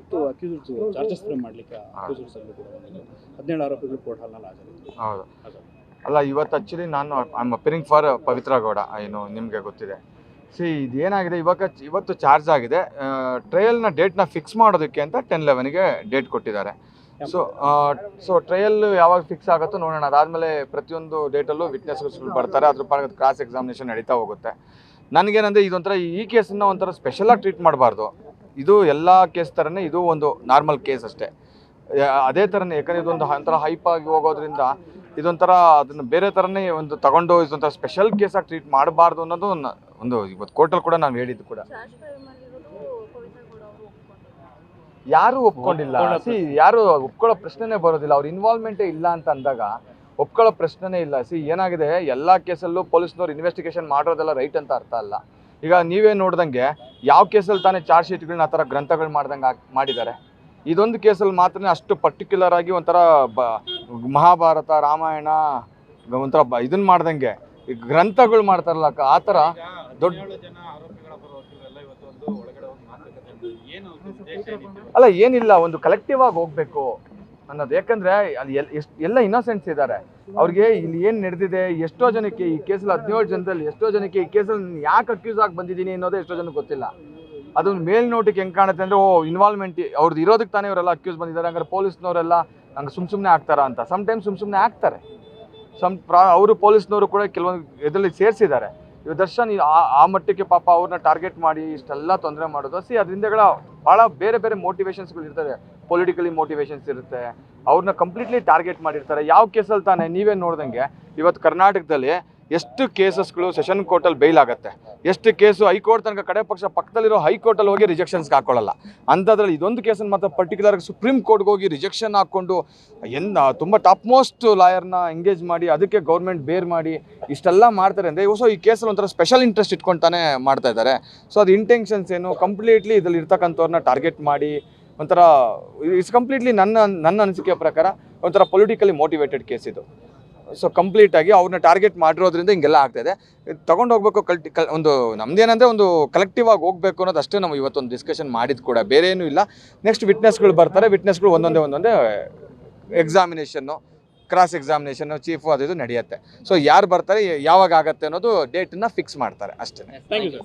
ಇವತ್ತು accused charges frame ಮಾಡಲಿಕ್ಕೆ accused Sallu ಕೂಡ 17 ಆರೋಪಿಗಳು ಕೋರ್ಟ್ ಹಾಲ್ನಲ್ಲಿ ಹಾಜರಿದ್ದರು. ಹೌದು ಅಲ್ಲ, ಇವತ್ತು ಆ್ಯಕ್ಚುಲಿ ನಾನು I am appearing for Pavithra Gowda. ಏನು ನಿಮಗೆ ಗೊತ್ತಿದೆ, ಇದೇನಾಗಿದೆ ಇವತ್ತು ಚಾರ್ಜ್ ಆಗಿದೆ. ಟ್ರಯಲ್ನ ಡೇಟ್ನ ಫಿಕ್ಸ್ ಮಾಡೋದಕ್ಕೆ ಅಂತ 10/11ಗೆ ಡೇಟ್ ಕೊಟ್ಟಿದ್ದಾರೆ. ಸೊ ಟ್ರಯಲ್ ಯಾವಾಗ ಫಿಕ್ಸ್ ಆಗುತ್ತೋ ನೋಡೋಣ. ಅದಾದಮೇಲೆ ಪ್ರತಿಯೊಂದು ಡೇಟಲ್ಲೂ ವಿಟ್ನೆಸ್ಗಳು ಬರ್ತಾರೆ, ಅದ್ರ ಪರ ಕ್ರಾಸ್ ಎಕ್ಸಾಮಿನೇಷನ್ ನಡೀತಾ ಹೋಗುತ್ತೆ. ನನಗೇನಂದರೆ ಇದೊಂಥರ ಈ ಕೇಸನ್ನು ಒಂಥರ ಸ್ಪೆಷಲಾಗಿ ಟ್ರೀಟ್ ಮಾಡಬಾರ್ದು. ಇದು ಎಲ್ಲ ಕೇಸ್ ಥರನೇ, ಇದು ಒಂದು ನಾರ್ಮಲ್ ಕೇಸ್ ಅಷ್ಟೇ. ಅದೇ ಥರನೇ, ಯಾಕಂದರೆ ಇದೊಂದು ಒಂಥರ ಹೈಪಾಗಿ ಹೋಗೋದ್ರಿಂದ ಇದೊಂಥರ ಅದನ್ನು ಬೇರೆ ಥರನೇ ಒಂದು ತಗೊಂಡು ಇದೊಂಥರ ಸ್ಪೆಷಲ್ ಕೇಸಾಗಿ ಟ್ರೀಟ್ ಮಾಡಬಾರ್ದು ಅನ್ನೋದು ಒಂದು ಇವತ್ತು ಕೋರ್ಟಲ್ಲಿ ಕೂಡ ನಾವು ಹೇಳಿದ್ದು ಕೂಡ. ಯಾರೂ ಒಪ್ಕೊಂಡಿಲ್ಲ. ಯಾರು ಒಪ್ಕೊಳ್ಳೋ ಪ್ರಶ್ನೆನೇ ಬರೋದಿಲ್ಲ. ಅವ್ರ ಇನ್ವಾಲ್ವ್ಮೆಂಟೇ ಇಲ್ಲ ಅಂತ ಅಂದಾಗ ಒಪ್ಕೊಳ್ಳೋ ಪ್ರಶ್ನೆನೇ ಇಲ್ಲ. ಏನಾಗಿದೆ, ಎಲ್ಲ ಕೇಸಲ್ಲೂ ಪೊಲೀಸ್ನವ್ರು ಇನ್ವೆಸ್ಟಿಗೇಷನ್ ಮಾಡೋದೆಲ್ಲ ರೈಟ್ ಅಂತ ಅರ್ಥ ಅಲ್ಲ. ಈಗ ನೀವೇ ನೋಡ್ದಂಗೆ ಯಾವ ಕೇಸಲ್ಲಿ ತಾನೇ ಚಾರ್ಜ್ ಶೀಟ್ಗಳನ್ನ ಆ ಥರ ಗ್ರಂಥಗಳು ಮಾಡ್ದಂಗೆ ಮಾಡಿದ್ದಾರೆ. ಇದೊಂದು ಕೇಸಲ್ಲಿ ಮಾತ್ರ ಅಷ್ಟು ಪರ್ಟಿಕ್ಯುಲರ್ ಆಗಿ ಒಂಥರ ಮಹಾಭಾರತ ರಾಮಾಯಣ ಒಂಥರ ಇದನ್ನ ಮಾಡ್ದಂಗೆ ಗ್ರಂಥಗಳು ಮಾಡ್ತಾರಲ್ಲ ಆ ಥರ ದೊಡ್ಡ ಅಲ್ಲ, ಏನಿಲ್ಲ, ಒಂದು ಕಲೆಕ್ಟಿವ್ ಆಗಿ ಹೋಗ್ಬೇಕು ಅನ್ನೋದು. ಯಾಕಂದ್ರೆ ಅಲ್ಲಿ ಎಲ್ಲ ಇನ್ನೋಸೆಂಟ್ಸ್ ಇದ್ದಾರೆ. ಅವ್ರಿಗೆ ಇಲ್ಲಿ ಏನು ನಡೆದಿದೆ, ಎಷ್ಟೋ ಜನಕ್ಕೆ ಈ ಕೇಸಲ್ಲಿ 17 ಜನದಲ್ಲಿ ಎಷ್ಟೋ ಜನಕ್ಕೆ ಈ ಕೇಸಲ್ಲಿ ಯಾಕೆ ಅಕ್ಯೂಸ್ ಆಗಿ ಬಂದಿದ್ದೀನಿ ಅನ್ನೋದೇ ಎಷ್ಟೋ ಜನಕ್ಕೆ ಗೊತ್ತಿಲ್ಲ. ಅದೊಂದು ಮೇಲ್ನೋಟಕ್ಕೆ ಹೆಂಗೆ ಕಾಣುತ್ತೆ ಅಂದರೆ, ಇನ್ವಾಲ್ವ್ಮೆಂಟ್ ಅವ್ರದ್ದು ಇರೋದಕ್ಕೆ ತಾನೇ ಇವರೆಲ್ಲ ಅಕ್ಯೂಸ್ ಬಂದಿದ್ದಾರೆ, ಹಂಗಾರೆ ಪೊಲೀಸ್ನವರೆಲ್ಲ ಹಂಗೆ ಸುಮ್ಮನೆ ಆಗ್ತಾರ ಅಂತ. ಸಮ್ಟೈಮ್ಸ್ ಸುಮ್ಮನೆ ಆಗ್ತಾರೆ. ಅವರು ಪೊಲೀಸ್ನವರು ಕೂಡ ಕೆಲವೊಂದು ಇದರಲ್ಲಿ ಸೇರಿಸಿದ್ದಾರೆ. ಇವಾಗ ದರ್ಶನ್ ಆ ಮಟ್ಟಕ್ಕೆ ಪಾಪ ಅವ್ರನ್ನ ಟಾರ್ಗೆಟ್ ಮಾಡಿ ಇಷ್ಟೆಲ್ಲ ತೊಂದರೆ ಮಾಡೋದು. ಅದರಿಂದಗಳ ಭಾಳ ಬೇರೆ ಬೇರೆ ಮೋಟಿವೇಶನ್ಸ್ಗಳು ಇರ್ತವೆ. ಪೊಲಿಟಿಕಲಿ ಮೋಟಿವೇಶನ್ಸ್ ಇರುತ್ತೆ. ಅವ್ರನ್ನ ಕಂಪ್ಲೀಟ್ಲಿ ಟಾರ್ಗೆಟ್ ಮಾಡಿರ್ತಾರೆ. ಯಾವ ಕೇಸಲ್ಲಿ ತಾನೇ ನೀವೇ ನೋಡ್ದಂಗೆ ಇವತ್ತು ಕರ್ನಾಟಕದಲ್ಲಿ ಎಷ್ಟು ಕೇಸಸ್ಗಳು ಸೆಷನ್ ಕೋರ್ಟಲ್ಲಿ ಬೈಲ್ ಆಗುತ್ತೆ, ಎಷ್ಟು ಕೇಸು ಹೈಕೋರ್ಟ್ ತನಕ ಕಡೆ ಪಕ್ಷ ಪಕ್ಕದಲ್ಲಿರೋ ಹೈಕೋರ್ಟಲ್ಲಿ ಹೋಗಿ ರಿಜೆಕ್ಷನ್ಸ್ಗೆ ಹಾಕೊಳ್ಳಲ್ಲ. ಅಂಥದ್ರಲ್ಲಿ ಇದೊಂದು ಕೇಸನ್ನು ಮಾತ್ರ ಪರ್ಟಿಕ್ಯುಲರ್ ಸುಪ್ರೀಂ ಕೋರ್ಟ್ಗೆ ಹೋಗಿ ರಿಜೆಕ್ಷನ್ ಹಾಕ್ಕೊಂಡು ತುಂಬ ಟಾಪ್ ಮೋಸ್ಟ್ ಲಾಯರ್ನ ಎಂಗೇಜ್ ಮಾಡಿ ಅದಕ್ಕೆ ಗೌರ್ಮೆಂಟ್ ಬೇರ್ ಮಾಡಿ ಇಷ್ಟೆಲ್ಲ ಮಾಡ್ತಾರೆ ಅಂದರೆ ಈ ಕೇಸಲ್ಲಿ ಒಂಥರ ಸ್ಪೆಷಲ್ ಇಂಟ್ರೆಸ್ಟ್ ಇಟ್ಕೊಳ್ತಾನೆ ಮಾಡ್ತಾ ಇದ್ದಾರೆ. ಅದು ಇಂಟೆನ್ಷನ್ಸ್ ಏನು, ಕಂಪ್ಲೀಟ್ಲಿ ಇದರಲ್ಲಿ ಇರ್ತಕ್ಕಂಥವ್ರನ್ನ ಟಾರ್ಗೆಟ್ ಮಾಡಿ ಒಂಥರ ಇಟ್ಸ್ ಕಂಪ್ಲೀಟ್ಲಿ ನನ್ನ ಅನಿಸಿಕೆಯ ಪ್ರಕಾರ ಒಂಥರ ಪೊಲಿಟಿಕಲಿ ಮೋಟಿವೇಟೆಡ್ ಕೇಸ್ ಇದು. ಕಂಪ್ಲೀಟಾಗಿ ಅವ್ರನ್ನ ಟಾರ್ಗೆಟ್ ಮಾಡಿರೋದ್ರಿಂದ ಹಿಂಗೆಲ್ಲ ಆಗ್ತಾಯಿದೆ. ತೊಗೊಂಡು ಹೋಗ್ಬೇಕು, ಒಂದು ನಮ್ದೇನಂದರೆ ಒಂದು ಕಲೆಕ್ಟಿವ್ ಆಗಿ ಹೋಗಬೇಕು ಅನ್ನೋದು ಅಷ್ಟೇ. ನಾವು ಇವತ್ತೊಂದು ಡಿಸ್ಕಷನ್ ಮಾಡಿದ್ದು ಕೂಡ, ಬೇರೆ ಏನೂ ಇಲ್ಲ. ನೆಕ್ಸ್ಟ್ ವಿಟ್ನೆಸ್ಗಳು ಬರ್ತಾರೆ, ವಿಟ್ನೆಸ್ಗಳು ಒಂದೊಂದೇ ಎಕ್ಸಾಮಿನೇಷನ್ನು, ಕ್ರಾಸ್ ಎಕ್ಸಾಮಿನೇಷನ್ನು, ಚೀಫು ಅದು ಇದು ನಡೆಯುತ್ತೆ. ಯಾರು ಬರ್ತಾರೆ, ಯಾವಾಗ ಆಗುತ್ತೆ ಅನ್ನೋದು ಡೇಟನ್ನು ಫಿಕ್ಸ್ ಮಾಡ್ತಾರೆ ಅಷ್ಟೇ. Thank you.